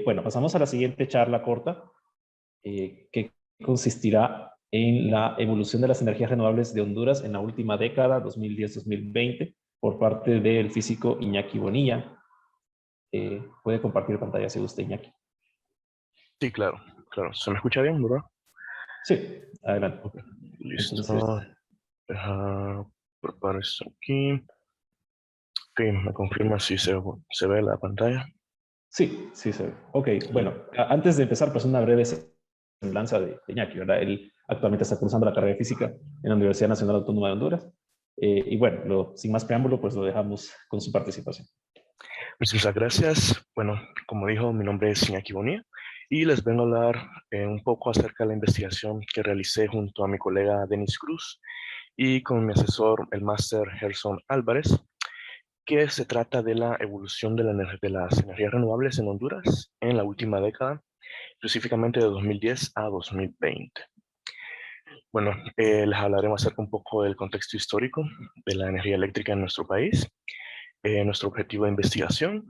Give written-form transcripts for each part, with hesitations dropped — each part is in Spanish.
Bueno, pasamos a la siguiente charla corta, que consistirá en la evolución de las energías renovables de Honduras en la última década, 2010-2020, por parte del físico Iñaki Bonilla. Puede compartir pantalla si gusta, Iñaki. Sí, claro, claro. ¿Se me escucha bien, verdad? Sí, adelante. Ok, Entonces, listo. Deja preparar esto aquí. Ok, me confirma si se ve la pantalla. sí, sí se ve. Ok, Li- bueno, antes de empezar, pues una breve semblanza de Iñaki, ¿verdad? Él actualmente está cursando la carrera de física en la Universidad Nacional Autónoma de Honduras. Y bueno, sin más preámbulo, pues lo dejamos con su participación. Muchas gracias. Bueno, como dijo, mi nombre es Iñaki Bonilla y les vengo a hablar un poco acerca de la investigación que realicé junto a mi colega Denis Cruz y con mi asesor, el máster Gerson Álvarez, que se trata de la evolución de las energías renovables en Honduras en la última década, específicamente de 2010 a 2020. Bueno, les hablaremos acerca un poco del contexto histórico de la energía eléctrica en nuestro país, nuestro objetivo de investigación,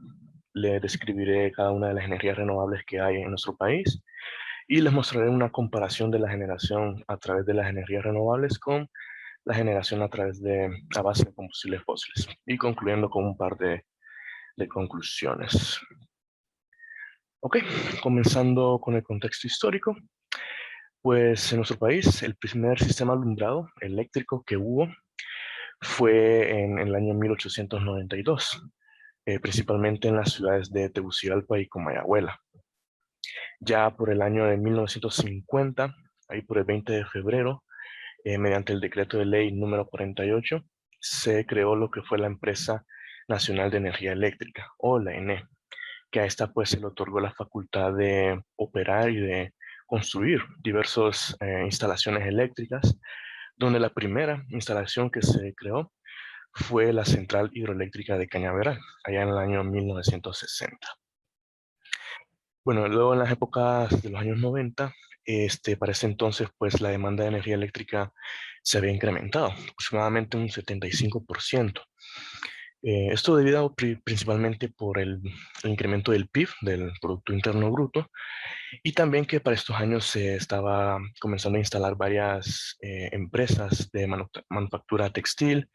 les describiré cada una de las energías renovables que hay en nuestro país y les mostraré una comparación de la generación a través de las energías renovables con la generación a base de combustibles fósiles y concluyendo con un par de conclusiones. Ok, comenzando con el contexto histórico, pues en nuestro país el primer sistema alumbrado eléctrico que hubo fue en el año 1892, principalmente en las ciudades de Tegucigalpa y Comayagüela. Ya por el año de 1950, ahí por el 20 de febrero, mediante el decreto de ley número 48, se creó lo que fue la Empresa Nacional de Energía Eléctrica, o la ENE, que a esta pues se le otorgó la facultad de operar y de construir diversas instalaciones eléctricas, donde la primera instalación que se creó fue la Central Hidroeléctrica de Cañaveral, allá en el año 1960. Bueno, luego en las épocas de los años 90, para ese entonces, pues la demanda de energía eléctrica se había incrementado aproximadamente un 75%. Esto debido principalmente por el incremento del PIB, del Producto Interno Bruto, y también que para estos años se estaba comenzando a instalar varias empresas de manufactura textil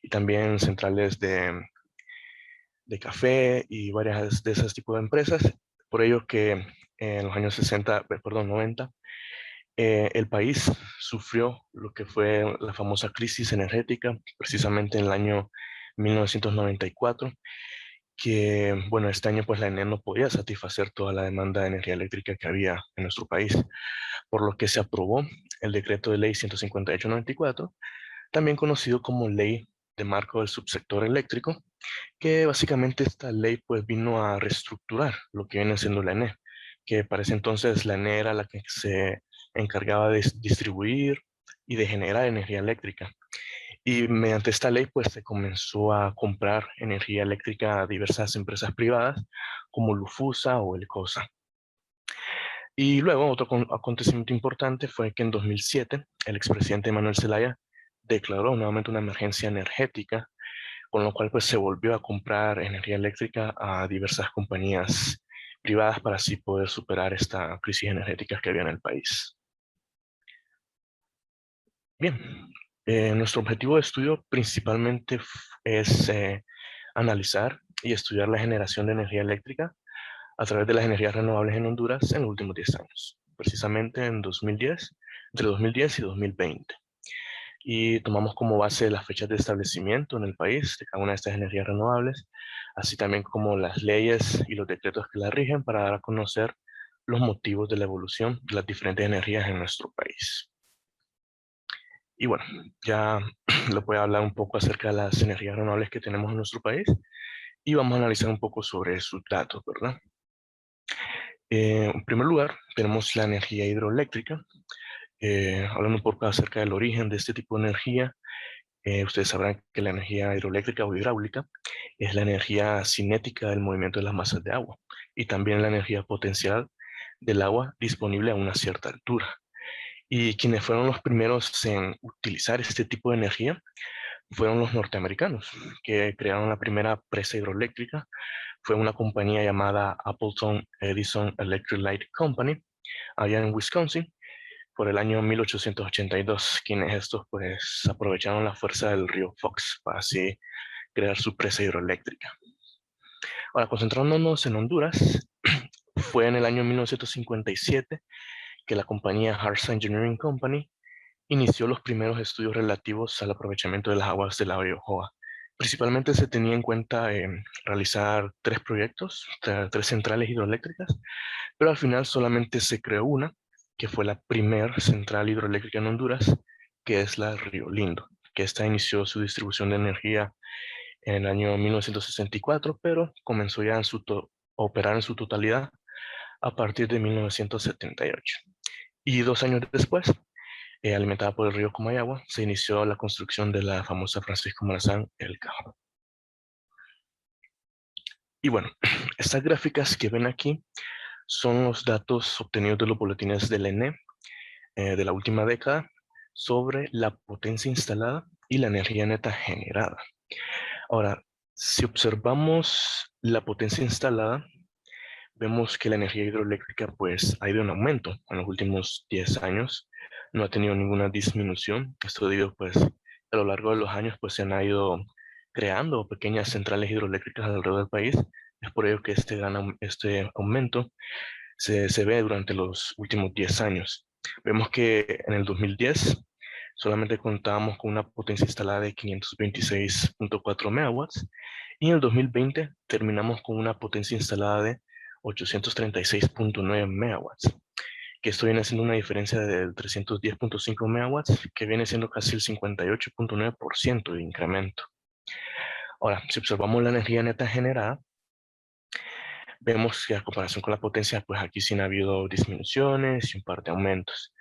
y también centrales de café y varias de esos tipos de empresas. Por ello que en los años 60, perdón, 90, el país sufrió lo que fue la famosa crisis energética, precisamente en el año 1994, que, bueno, este año pues la ENE no podía satisfacer toda la demanda de energía eléctrica que había en nuestro país, por lo que se aprobó el decreto de ley 158/94, también conocido como Ley de Marco del Subsector Eléctrico, que básicamente esta ley pues vino a reestructurar lo que viene siendo la ENE, que para ese entonces la ENE era la que se encargaba de distribuir y de generar energía eléctrica. Y mediante esta ley pues se comenzó a comprar energía eléctrica a diversas empresas privadas como Lufusa o Elcosa. Y luego otro acontecimiento importante fue que en 2007 el expresidente Manuel Zelaya declaró nuevamente una emergencia energética, con lo cual pues se volvió a comprar energía eléctrica a diversas compañías privadas para así poder superar esta crisis energética que había en el país. Bien, nuestro objetivo de estudio principalmente es analizar y estudiar la generación de energía eléctrica a través de las energías renovables en Honduras en los últimos 10 años, precisamente en 2010, entre 2010 y 2020. Y tomamos como base las fechas de establecimiento en el país de cada una de estas energías renovables, así también como las leyes y los decretos que las rigen para dar a conocer los motivos de la evolución de las diferentes energías en nuestro país. Y bueno, ya les voy a hablar un poco acerca de las energías renovables que tenemos en nuestro país y vamos a analizar un poco sobre sus datos, ¿verdad? En primer lugar, tenemos la energía hidroeléctrica. Hablando un poco acerca del origen de este tipo de energía, ustedes sabrán que la energía hidroeléctrica o hidráulica es la energía cinética del movimiento de las masas de agua y también la energía potencial del agua disponible a una cierta altura. Y quienes fueron los primeros en utilizar este tipo de energía fueron los norteamericanos, que crearon la primera presa hidroeléctrica. fue una compañía llamada Appleton Edison Electric Light Company, allá en Wisconsin, por el año 1882, quienes estos pues aprovecharon la fuerza del río Fox para así crear su presa hidroeléctrica. Ahora, concentrándonos en Honduras, fue en el año 1957 que la compañía Hartz Engineering Company inició los primeros estudios relativos al aprovechamiento de las aguas del lago Yohoa. Principalmente se tenía en cuenta realizar 3 proyectos, 3 centrales hidroeléctricas, pero al final solamente se creó una, que fue la primera central hidroeléctrica en Honduras, que es la Río Lindo, que esta inició su distribución de energía en el año 1964, pero comenzó ya a operar en su totalidad a partir de 1978. Y 2 años después, alimentada por el río Comayagua, se inició la construcción de la famosa Francisco Morazán El Cajo. Y bueno, estas gráficas que ven aquí son los datos obtenidos de los boletines del ENE de la última década sobre la potencia instalada y la energía neta generada. Ahora, si observamos la potencia instalada, vemos que la energía hidroeléctrica pues ha ido en aumento en los últimos 10 años, no ha tenido ninguna disminución. Esto debido pues a lo largo de los años pues se han ido creando pequeñas centrales hidroeléctricas alrededor del país. Es por ello que este aumento se ve durante los últimos 10 años. Vemos que en el 2010 solamente contábamos con una potencia instalada de 526.4 megawatts y en el 2020 terminamos con una potencia instalada de 836.9 megawatts, que esto viene siendo una diferencia de 310.5 megawatts, que viene siendo casi el 58.9% de incremento. Ahora, si observamos la energía neta generada, vemos que a comparación con la potencia, pues aquí sí han habido disminuciones y un par de aumentos.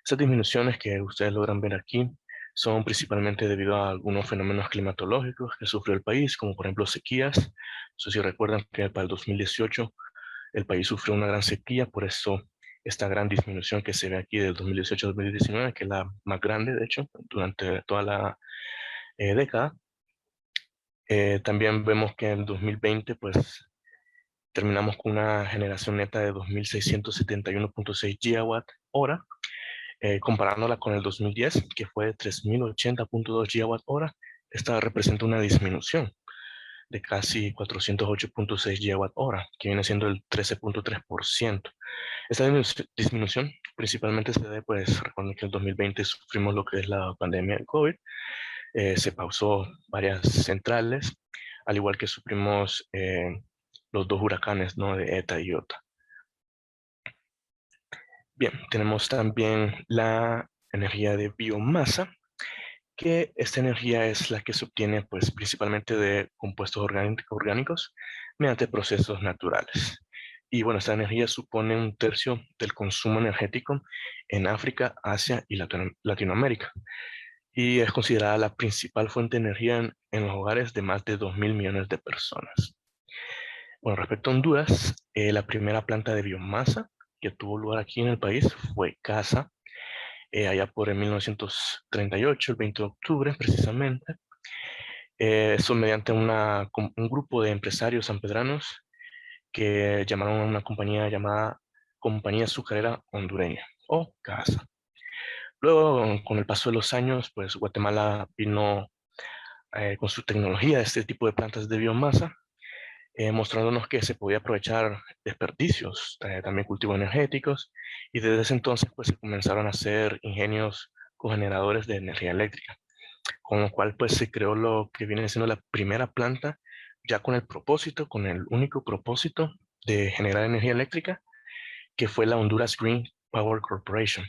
Estas disminuciones que ustedes logran ver aquí son principalmente debido a algunos fenómenos climatológicos que sufrió el país, como por ejemplo sequías. No sé si recuerdan que para el 2018 el país sufrió una gran sequía, por eso esta gran disminución que se ve aquí del 2018 al 2019, que es la más grande, de hecho, durante toda la década. También vemos que en 2020, pues, terminamos con una generación neta de 2.671.6 gigawatt hora, comparándola con el 2010, que fue de 3.080.2 gigawatt hora. Esta representa una disminución de casi 408.6 gigawatt hora, que viene siendo el 13.3%. Esta disminución principalmente se debe, pues, recuerden que en el 2020 sufrimos lo que es la pandemia del COVID, se pausó varias centrales, al igual que sufrimos los 2 huracanes, ¿no?, de ETA y IOTA. Bien, tenemos también la energía de biomasa, que esta energía es la que se obtiene pues, principalmente de compuestos orgánicos mediante procesos naturales. Y bueno, esta energía supone 1/3 del consumo energético en África, Asia y Latinoamérica. Y es considerada la principal fuente de energía en los hogares de más de 2.000 millones de personas. Bueno, respecto a Honduras, la primera planta de biomasa que tuvo lugar aquí en el país fue CASA, allá por el 1938, el 20 de octubre precisamente. Eso mediante un grupo de empresarios sanpedranos que llamaron a una compañía llamada Compañía Azucarera Hondureña, o CASA. Luego, con el paso de los años, pues Guatemala vino con su tecnología de este tipo de plantas de biomasa, mostrándonos que se podía aprovechar desperdicios, también cultivos energéticos, y desde ese entonces pues se comenzaron a hacer ingenios cogeneradores de energía eléctrica, con lo cual pues se creó lo que viene siendo la primera planta ya con el único propósito de generar energía eléctrica, que fue la Honduras Green Power Corporation,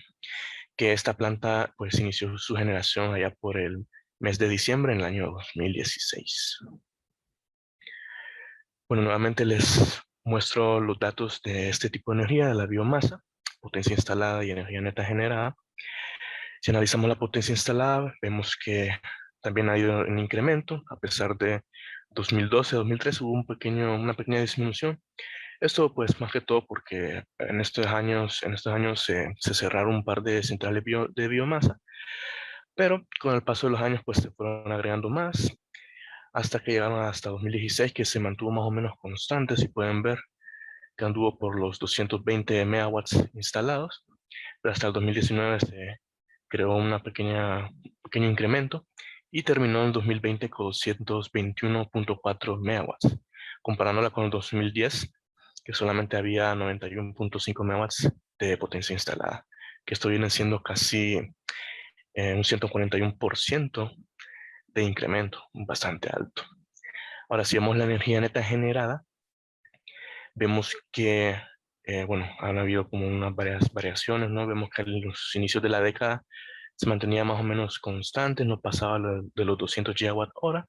que esta planta pues inició su generación allá por el mes de diciembre en el año 2016. Bueno, nuevamente les muestro los datos de este tipo de energía, de la biomasa, potencia instalada y energía neta generada. Si analizamos la potencia instalada, vemos que también ha ido en incremento, a pesar de 2012-2013 hubo una pequeña disminución. Esto pues más que todo porque en estos años se cerraron un par de centrales de biomasa, pero con el paso de los años pues se fueron agregando más. hasta que llegaron hasta 2016, que se mantuvo más o menos constante. Si pueden ver que anduvo por los 220 megawatts instalados, pero hasta el 2019 se creó pequeño incremento y terminó en 2020 con 221.4 megawatts, comparándola con el 2010, que solamente había 91.5 megawatts de potencia instalada, que esto viene siendo casi un 141% de incremento, bastante alto. Ahora, si vemos la energía neta generada, vemos que, bueno, han habido como unas variaciones, ¿no? Vemos que en los inicios de la década se mantenía más o menos constante, no pasaba de los 200 gigawatt hora,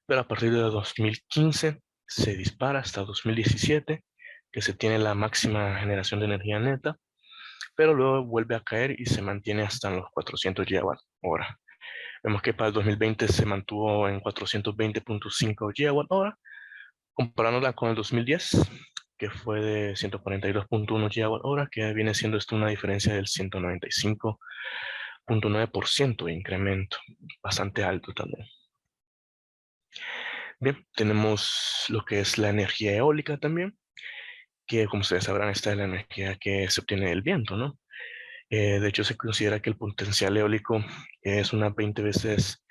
pero a partir de 2015 se dispara hasta 2017, que se tiene la máxima generación de energía neta, pero luego vuelve a caer y se mantiene hasta los 400 gigawatt hora. Vemos que para el 2020 se mantuvo en 420.5 gigawatt hora, comparándola con el 2010, que fue de 142.1 gigawatt hora, que viene siendo esto una diferencia del 195.9% de incremento, bastante alto también. Bien, tenemos lo que es la energía eólica también, que como ustedes sabrán, esta es la energía que se obtiene del viento, ¿no? De hecho, se considera que el potencial eólico es unas 20 veces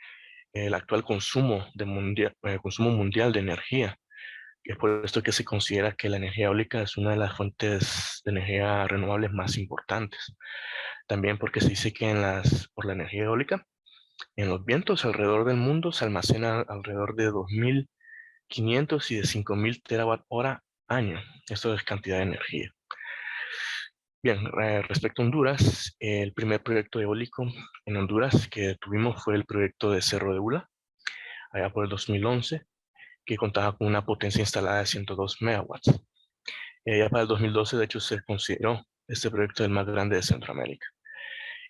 el actual consumo mundial de energía. Y es por esto que se considera que la energía eólica es una de las fuentes de energía renovables más importantes. También porque se dice que por la energía eólica, en los vientos alrededor del mundo se almacena alrededor de 2.500 y de 5.000 terawatt hora año. Esto es cantidad de energía. Bien, respecto a Honduras, el primer proyecto eólico en Honduras que tuvimos fue el proyecto de Cerro de Ula, allá por el 2011, que contaba con una potencia instalada de 102 megawatts. Ya para el 2012, de hecho, se consideró este proyecto el más grande de Centroamérica.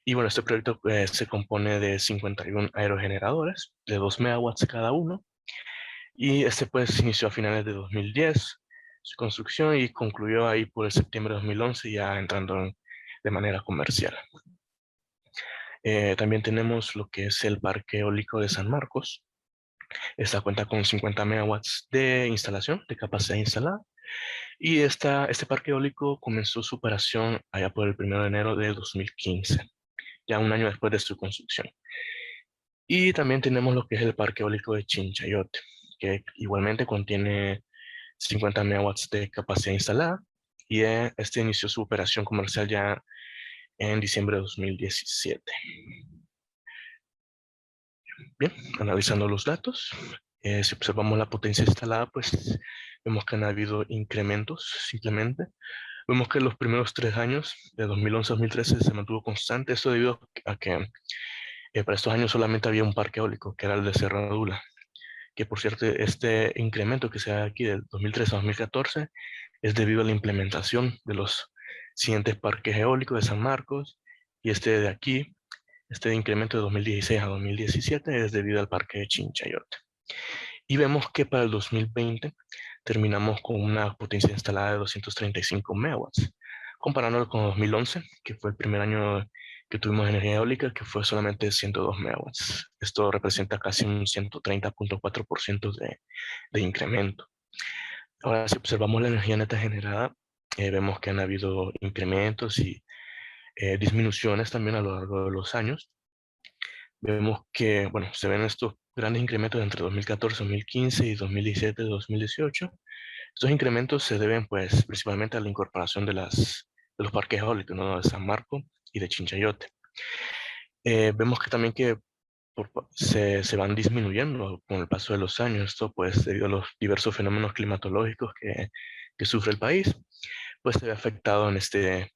Y bueno, este proyecto se compone de 51 aerogeneradores de 2 megawatts cada uno. Y este pues inició a finales de 2010 su construcción y concluyó ahí por el septiembre de 2011, ya entrando de manera comercial. También tenemos lo que es el Parque Eólico de San Marcos. Esta cuenta con 50 megawatts de instalación, de capacidad instalada. Y este parque eólico comenzó su operación allá por el 1 de enero de 2015, ya un año después de su construcción. Y también tenemos lo que es el parque eólico de Chinchayote, que igualmente contiene 50 megawatts de capacidad instalada, y este inició su operación comercial ya en diciembre de 2017. Bien, analizando los datos, si observamos la potencia instalada, pues vemos que han habido incrementos simplemente. Vemos que los primeros 3 años, de 2011 a 2013, se mantuvo constante. Esto debido a que para estos años solamente había un parque eólico, que era el de Cerro de Ula, que por cierto, este incremento que se da aquí del 2013 a 2014 es debido a la implementación de los siguientes parques eólicos de San Marcos, y este de aquí, este incremento de 2016 a 2017 es debido al parque de Chinchayote. Y vemos que para el 2020 terminamos con una potencia instalada de 235 megawatts, comparándolo con 2011, que fue el primer año que tuvimos energía eólica, que fue solamente 102 megawatts. Esto representa casi un 130.4% de incremento. Ahora, si observamos la energía neta generada, vemos que han habido incrementos y disminuciones también a lo largo de los años. Vemos que, bueno, se ven estos grandes incrementos entre 2014, 2015 y 2017, 2018. Estos incrementos se deben, pues, principalmente a la incorporación de los parques eólicos, ¿no? De San Marco y de Chinchayote. Vemos que también que se van disminuyendo con el paso de los años. Esto, pues, debido a los diversos fenómenos climatológicos que sufre el país, pues se ve afectado en este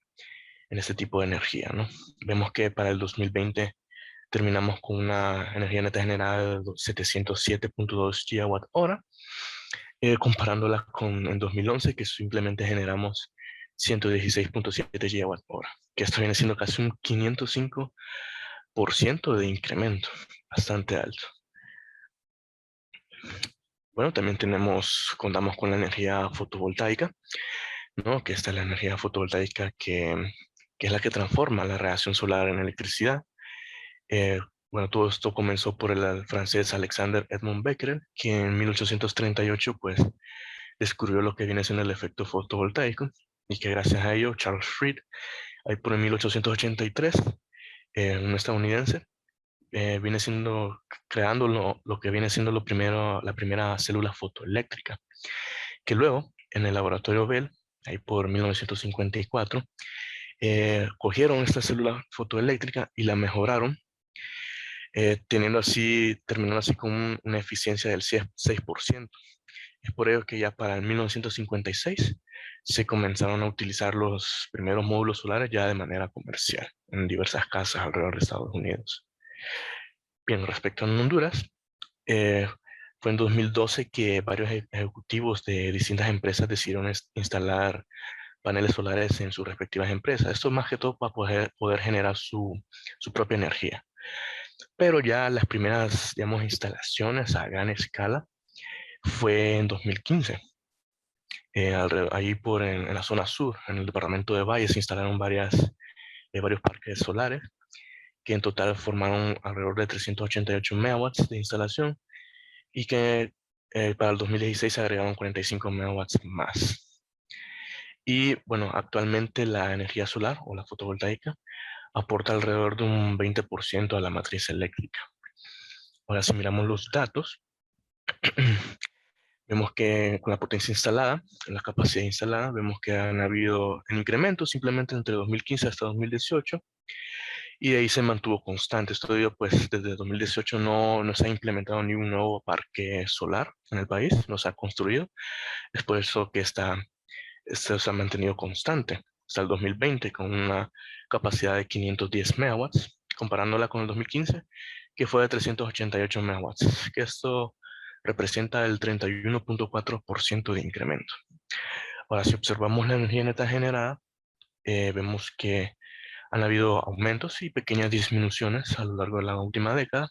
tipo de energía, ¿no? Vemos que para el 2020 terminamos con una energía neta generada de 707.2 gigawatt hora, comparándola con el 2011, que simplemente generamos 116.7 gigawatt hora, que esto viene siendo casi un 505% de incremento, bastante alto. Bueno, también contamos con la energía fotovoltaica, ¿no? Que esta es la energía fotovoltaica que es la que transforma la radiación solar en electricidad. Bueno, todo esto comenzó por el francés Alexander Edmond Becquerel, quien en 1838 pues descubrió lo que viene siendo el efecto fotovoltaico y que gracias a ello Charles Fried, ahí por el 1883, un estadounidense, viene siendo, creando lo que viene siendo la primera célula fotoeléctrica, que luego en el laboratorio Bell, ahí por 1954, cogieron esta célula fotoeléctrica y la mejoraron, terminando así con una eficiencia del 6%. Es por ello que ya para el 1956 se comenzaron a utilizar los primeros módulos solares ya de manera comercial en diversas casas alrededor de Estados Unidos. Bien, respecto a Honduras, eh, fue en 2012 que varios ejecutivos de distintas empresas decidieron instalar paneles solares en sus respectivas empresas. Esto más que todo para poder generar su propia energía. Pero ya las primeras, digamos, instalaciones a gran escala fue en 2015. Ahí en la zona sur, en el departamento de Valle, se instalaron varios parques solares que en total formaron alrededor de 388 megawatts de instalación y que para el 2016 se agregaron 45 megawatts más. Y bueno, actualmente la energía solar o la fotovoltaica aporta alrededor de un 20% a la matriz eléctrica. Ahora, si miramos los datos, vemos que con la potencia instalada, la capacidad instalada, vemos que han habido incrementos simplemente entre 2015 hasta 2018 y de ahí se mantuvo constante. Esto debido, pues, desde 2018 no se ha implementado ni un nuevo parque solar en el país, no se ha construido. Es por eso que esto se ha mantenido constante hasta el 2020 con una capacidad de 510 megawatts, comparándola con el 2015, que fue de 388 megawatts, que esto representa el 31.4% de incremento. Ahora, si observamos la energía neta generada, vemos que han habido aumentos y pequeñas disminuciones a lo largo de la última década.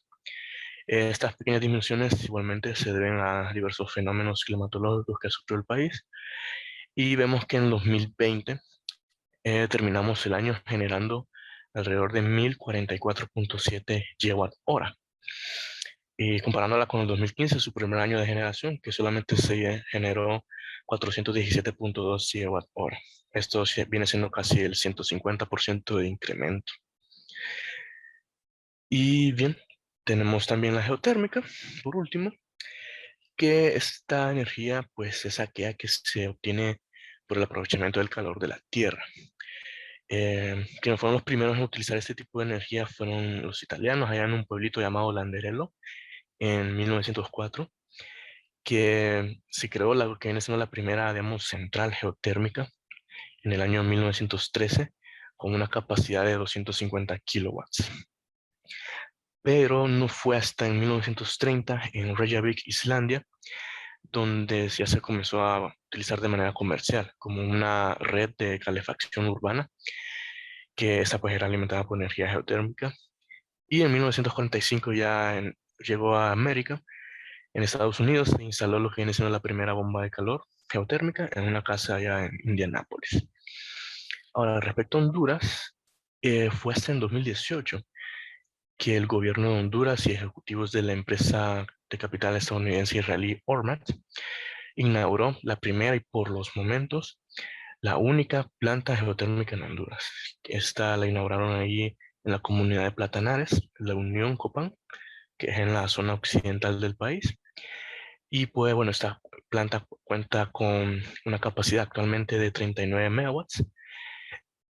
Estas pequeñas disminuciones igualmente se deben a diversos fenómenos climatológicos que ha sufrido el país y vemos que en 2020 terminamos el año generando alrededor de 1044.7 gigawatt hora. Y comparándola con el 2015, su primer año de generación, que solamente se generó 417.2 gigawatt hora. Esto viene siendo casi el 150% de incremento. Y bien, tenemos también la geotérmica, por último, que esta energía pues es aquella que se obtiene por el aprovechamiento del calor de la Tierra. Quienes fueron los primeros en utilizar este tipo de energía fueron los italianos, allá en un pueblito llamado Landerello, en 1904, que se creó la que viene siendo la primera, digamos, central geotérmica en el año 1913, con una capacidad de 250 kilowatts. Pero no fue hasta en 1930, en Reykjavik, Islandia, donde ya se comenzó a utilizar de manera comercial, como una red de calefacción urbana, que esa pues era alimentada por energía geotérmica. Y en 1945 llegó a América. En Estados Unidos se instaló lo que viene siendo la primera bomba de calor geotérmica en una casa allá en Indianápolis. Ahora, respecto a Honduras, fue hasta en 2018 que el gobierno de Honduras y ejecutivos de la empresa de capital estadounidense israelí Ormat inauguró la primera y por los momentos la única planta geotérmica en Honduras. Esta la inauguraron allí en la comunidad de Platanares, la Unión Copán, que es en la zona occidental del país. Y pues bueno, esta planta cuenta con una capacidad actualmente de 39 megawatts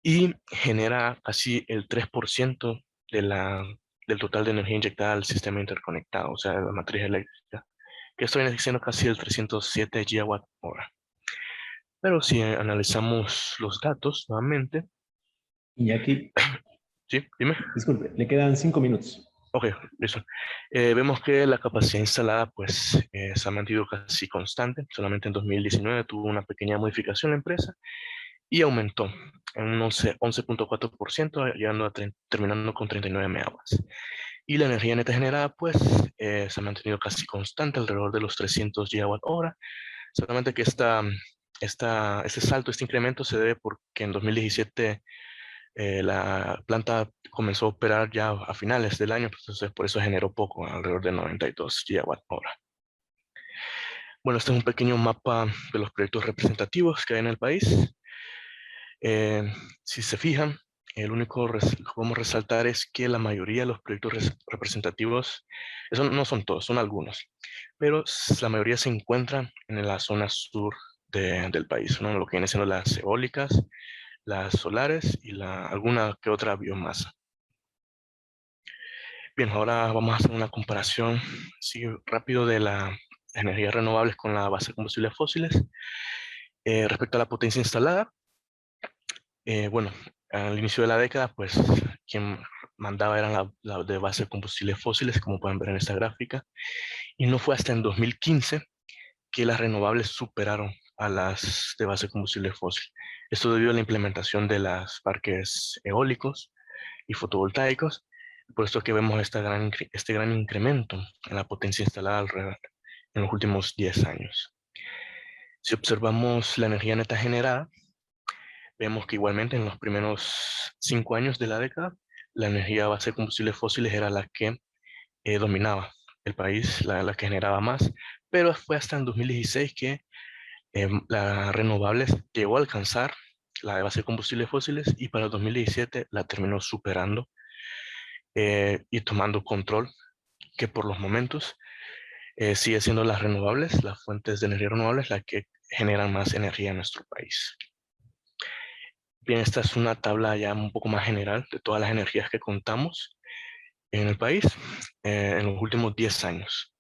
y genera casi el 3% del total de energía inyectada al sistema interconectado, o sea, la matriz eléctrica, que esto viene siendo casi el 307 gigawatt hora. Pero si analizamos los datos nuevamente, Iñaki, sí, dime. disculpe, le quedan 5 minutos. Ok, listo. Vemos que la capacidad instalada pues se ha mantenido casi constante. Solamente en 2019 tuvo una pequeña modificación la empresa y aumentó en un 11.4%, llegando terminando con 39 megawatts. Y la energía neta generada pues se ha mantenido casi constante, alrededor de los 300 gigawatt hora. Solamente que este salto, este incremento se debe porque en 2017 La planta comenzó a operar ya a finales del año, pues, entonces por eso generó poco, alrededor de 92 gigawatt-hora. Bueno, este es un pequeño mapa de los proyectos representativos que hay en el país. Si se fijan, el único que podemos resaltar es que la mayoría de los proyectos representativos, eso no son todos, son algunos, pero la mayoría se encuentran en la zona sur del país, ¿no? Lo que vienen siendo las eólicas, las solares y alguna que otra biomasa. Bien, ahora vamos a hacer una comparación así, rápido de las energías renovables con la base de combustibles fósiles. Respecto a la potencia instalada, bueno, al inicio de la década, pues quien mandaba eran la de base de combustibles fósiles, como pueden ver en esta gráfica, y no fue hasta en 2015 que las renovables superaron a las de base de combustibles fósiles. Esto debido a la implementación de los parques eólicos y fotovoltaicos, por esto que vemos este gran incremento en la potencia instalada alrededor en los últimos 10 años. Si observamos la energía neta generada, vemos que igualmente en los primeros 5 años de la década, la energía a base de combustibles fósiles era la que dominaba el país, la que generaba más, pero fue hasta en 2016 que las renovables llegó a alcanzar la de base de combustibles fósiles y para el 2017 la terminó superando y tomando control, que por los momentos sigue siendo las renovables, las fuentes de energía renovables, las que generan más energía en nuestro país. Bien, esta es una tabla ya un poco más general de todas las energías que contamos en el país en los últimos 10 años.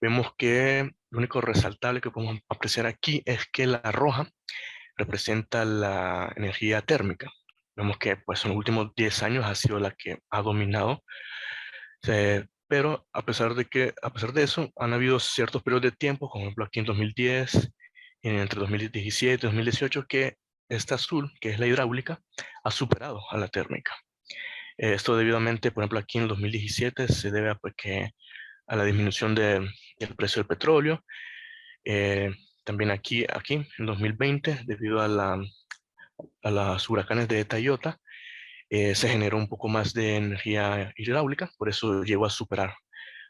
Vemos que lo único resaltable que podemos apreciar aquí es que la roja representa la energía térmica. Vemos que pues, en los últimos 10 años ha sido la que ha dominado, pero a pesar de eso, han habido ciertos periodos de tiempo, como por ejemplo aquí en 2010, entre 2017 y 2018, que esta azul, que es la hidráulica, ha superado a la térmica. Esto debidamente, por ejemplo, aquí en el 2017 se debe a, pues, a la disminución del precio del petróleo. También aquí en 2020, debido a los huracanes de Eta y Iota, se generó un poco más de energía hidráulica, por eso llegó a superar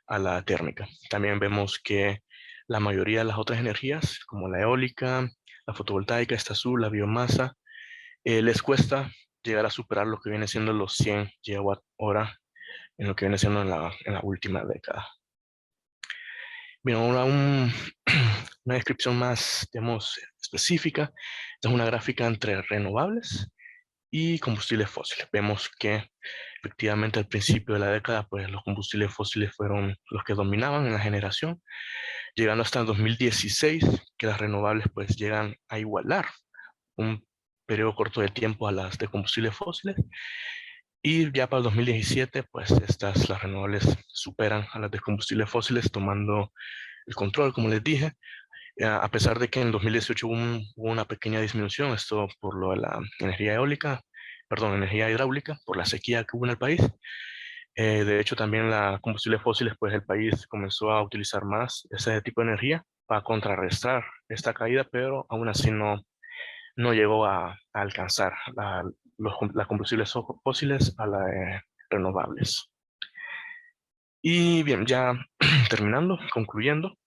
a la térmica. También vemos que la mayoría de las otras energías, como la eólica, la fotovoltaica, esta azul, la biomasa, les cuesta llegar a superar lo que viene siendo los 100 gigawatt hora en lo que viene siendo en la última década. Bien, ahora una descripción más, digamos, específica. Esta es una gráfica entre renovables y combustibles fósiles. Vemos que efectivamente al principio de la década, pues los combustibles fósiles fueron los que dominaban en la generación, llegando hasta el 2016, que las renovables pues llegan a igualar un periodo corto de tiempo a las de combustibles fósiles. Y ya para el 2017, pues las renovables superan a las de combustibles fósiles, tomando el control, como les dije, a pesar de que en 2018 hubo una pequeña disminución, esto por lo de la energía eólica, perdón, energía hidráulica, por la sequía que hubo en el país. De hecho, también la combustibles fósiles, pues el país comenzó a utilizar más ese tipo de energía para contrarrestar esta caída, pero aún así no llegó a alcanzar las combustibles fósiles a las renovables. Y bien, ya terminando, concluyendo,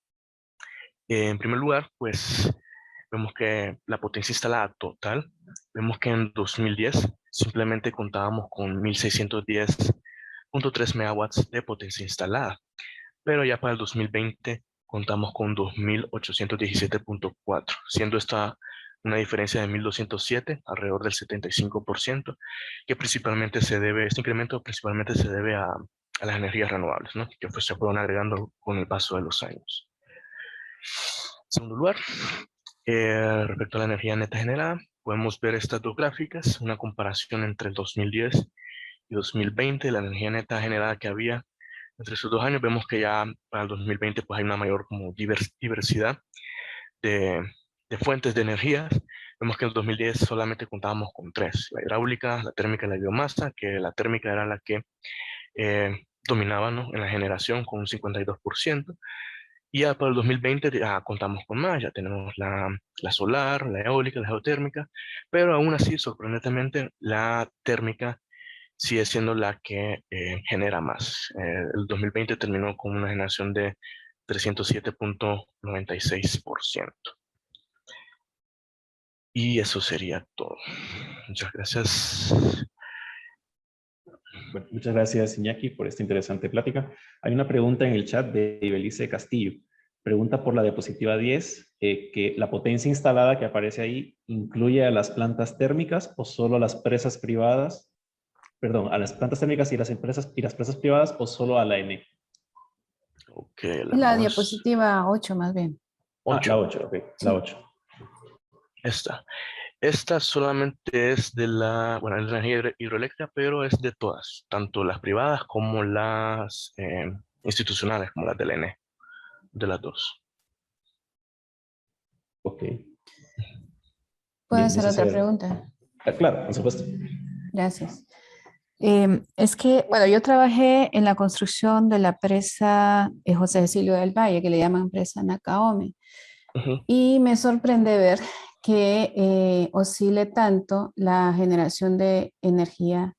en primer lugar, pues vemos que la potencia instalada total, vemos que en 2010 simplemente contábamos con 1610.3 megawatts de potencia instalada, pero ya para el 2020 contamos con 2817.4, siendo esta una diferencia de 1207, alrededor del 75%, que principalmente este incremento principalmente se debe a las energías renovables, ¿no? Que pues se fueron agregando con el paso de los años. En segundo lugar, respecto a la energía neta generada, podemos ver estas dos gráficas, una comparación entre el 2010 y 2020, la energía neta generada que había entre esos 2 años. Vemos que ya para el 2020 pues hay una mayor como diversidad de, fuentes de energía. Vemos que en el 2010 solamente contábamos con 3, la hidráulica, la térmica y la biomasa, que la térmica era la que dominaba, ¿no?, en la generación con un 52%. Y ya para el 2020 ya contamos con más, ya tenemos la solar, la eólica, la geotérmica, pero aún así, sorprendentemente, la térmica sigue siendo la que genera más. El 2020 terminó con una generación de 307,96%. Y eso sería todo. Muchas gracias. Bueno, muchas gracias, Iñaki, por esta interesante plática. Hay una pregunta en el chat de Ibelice Castillo. Pregunta por la diapositiva 10, que la potencia instalada que aparece ahí incluye a las plantas térmicas o solo a las presas privadas, perdón, a las plantas térmicas y las empresas y las presas privadas o solo a la N. Ok, Es la vamos. diapositiva 8 más bien. La 8. 8, ok, la Sí. 8. Esta solamente es de la, bueno, es de energía hidroeléctrica, pero es de todas, tanto las privadas como las institucionales, como las del ENE, de las dos. Ok. ¿Puedo Bien, no hacer sé si otra hay... pregunta? Claro, por supuesto. Gracias. Es que, bueno, yo trabajé en la construcción de la presa José Cecilio del Valle, que le llaman presa Nacaome, Ujú, y me sorprende ver que oscile tanto la generación de energía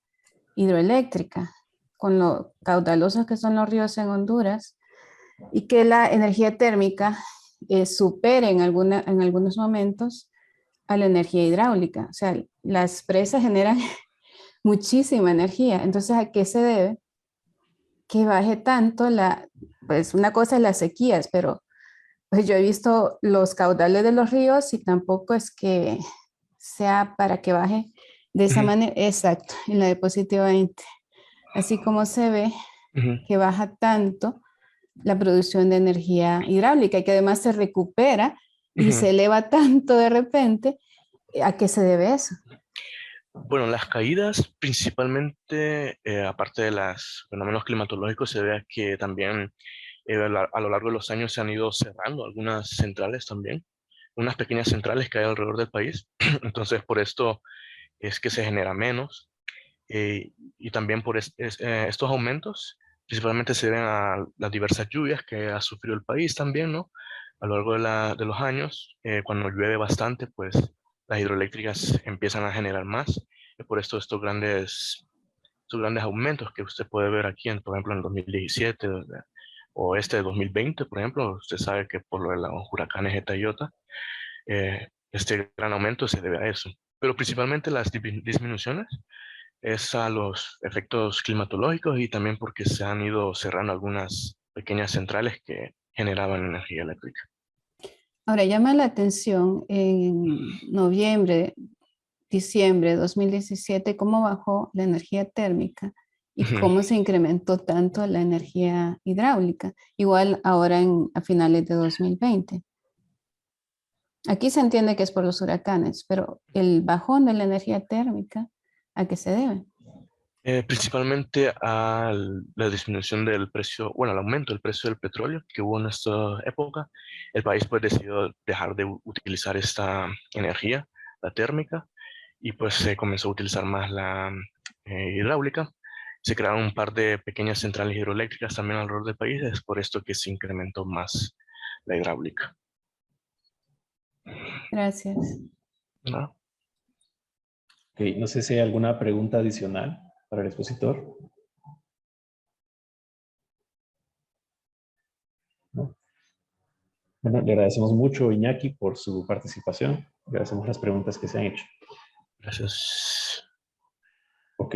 hidroeléctrica, con lo caudalosos que son los ríos en Honduras, y que la energía térmica supere en algunos momentos a la energía hidráulica. O sea, las presas generan muchísima energía. Entonces, ¿a qué se debe que baje tanto pues una cosa es las sequías, pero pues yo he visto los caudales de los ríos y tampoco es que sea para que baje de esa ujú, manera, exacto, en la diapositiva 20. Así como se ve ujú, que baja tanto la producción de energía hidráulica y que además se recupera y ujú. se eleva tanto de repente, ¿a qué se debe eso? Bueno, las caídas principalmente, aparte de los fenómenos climatológicos, se ve a que también a lo largo de los años se han ido cerrando algunas centrales también, unas pequeñas centrales que hay alrededor del país. Entonces, por esto es que se genera menos. Y también por estos aumentos, principalmente se deben a las diversas lluvias que ha sufrido el país también, ¿no? A lo largo de los años, cuando llueve bastante, pues las hidroeléctricas empiezan a generar más. Y por esto estos grandes aumentos que usted puede ver aquí, por ejemplo, en el 2017 o este de 2020, por ejemplo, usted sabe que por lo de los huracanes Eta y Iota, este gran aumento se debe a eso. Pero principalmente las disminuciones es a los efectos climatológicos y también porque se han ido cerrando algunas pequeñas centrales que generaban energía eléctrica. Ahora llama la atención en noviembre, diciembre de 2017 cómo bajó la energía térmica y Ujú. cómo se incrementó tanto la energía hidráulica, igual ahora a finales de 2020. Aquí se entiende que es por los huracanes, pero el bajón de la energía térmica, ¿a qué se debe? Principalmente a la disminución del precio, bueno, al aumento del precio del petróleo que hubo en esta época. El país pues decidió dejar de utilizar esta energía, la térmica, y pues se comenzó a utilizar más la hidráulica. Se crearon un par de pequeñas centrales hidroeléctricas también alrededor del país, es por esto que se incrementó más la hidráulica. Gracias. ¿No? Ok, no sé si hay alguna pregunta adicional para el expositor. ¿No? Bueno, le agradecemos mucho, Iñaki, por su participación. Agradecemos las preguntas que se han hecho. Gracias. Ok.